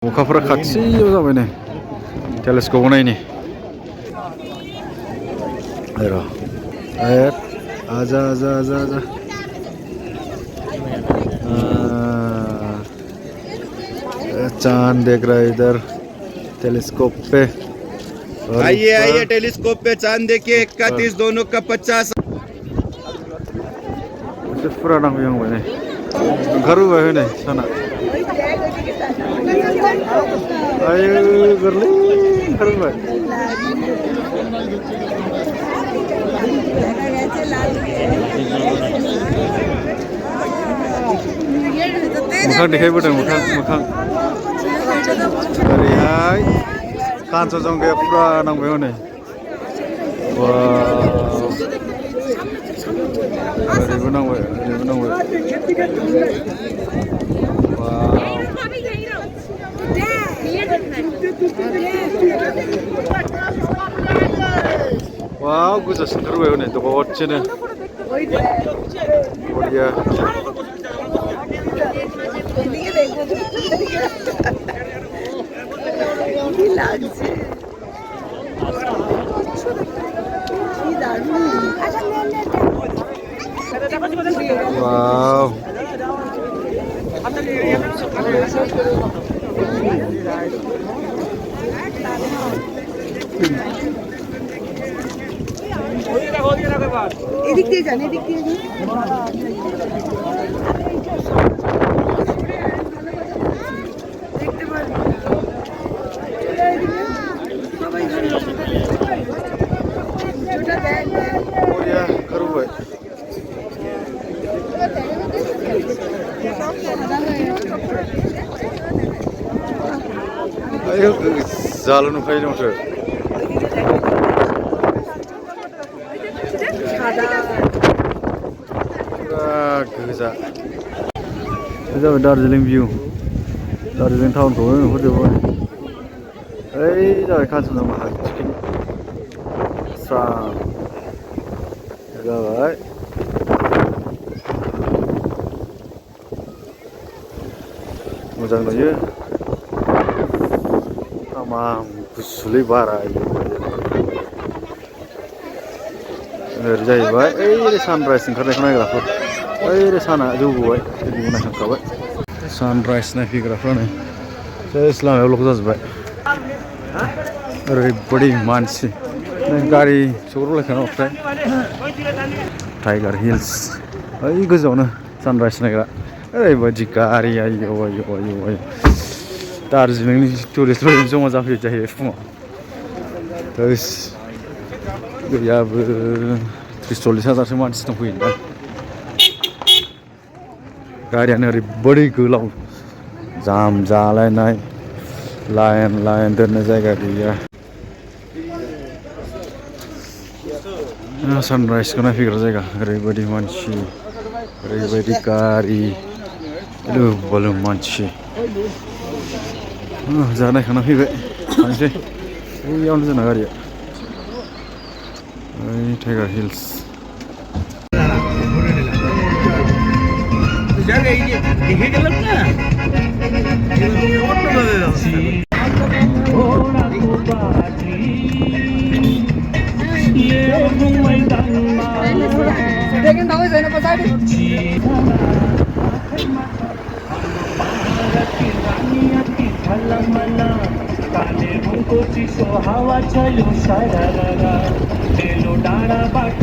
अखाफोरा खाथियाव जाबाय नै टेलिस्क'प नायनि र' आजा आजा आजा आजा चांद देख रहा है इधर टेलीस्कोप पे। आइए आइए टेलीस्कोप पे चांद देखिए 31 दोनों का 50। फुरा नांफैहांबाय नै ओंखारबोबाय हनै साना आयो गोरलै ओंखारबोबाय मोखां देखायबोदों मोखां ओरैहाय कान्चनजंगाया फुरा नांबाय हनै ओरैबो नांबाय वाव गोजासिन ओंखारबाय हनै दसेनो बरिया वाव এদিক দিয়ে যান এদিক দিয়ে দেখতে পারবেন সবাই बरिया ओंखारबोबाय आयौ जाल नुखायो माथो गोजा बे जाबाय दार्जिलिं भिउ दार्जिलिं टाउनखौबो नुहुरजोबबाय ओइ जाबाय कान्चनजंगा हाजो स्रां जाबाय मोजां नुयो तामाम गुसुलै बारा ओरै जाहैबाय ओइ सानराइज ओंखारनायखौ नायग्राफोर ओइ साना जौबोबाय बिदिबो नायखांखाबाय सानराइज नायफैग्राफ्रा नै सेस लामायाव ब्लक जाजोब्बाय ओरैबायदि मानसि गारि सौग्रावलायखानाय ओमफ्राय टाइगार हिल्स ओइ गोजौआवनो सानराइज नायग्रा ओरैबायदि गारि आयौ आयौ आयौ आयौ दार्जिलिंनि टुरिस्टफोरजों जमा जाफैयो जाहैबाय फुङाव गैयाबो 30-40 हाजारसो मानसि दंफैयो दा गारियानो ओरैबायदि गोलाव जाम जालायनाय लाइन दोननो जायगा गैया सानराइजखौ नायफैग्रा जायगा ओरैबायदि मानसि ओरैबायदि गारि लोब मानसि जा नायखांना फैबाय थांसै बैयावनो जोंना गारिया ओइ टाइगार हिल्स हवा चलो सारा तेलो डाड़ा बाट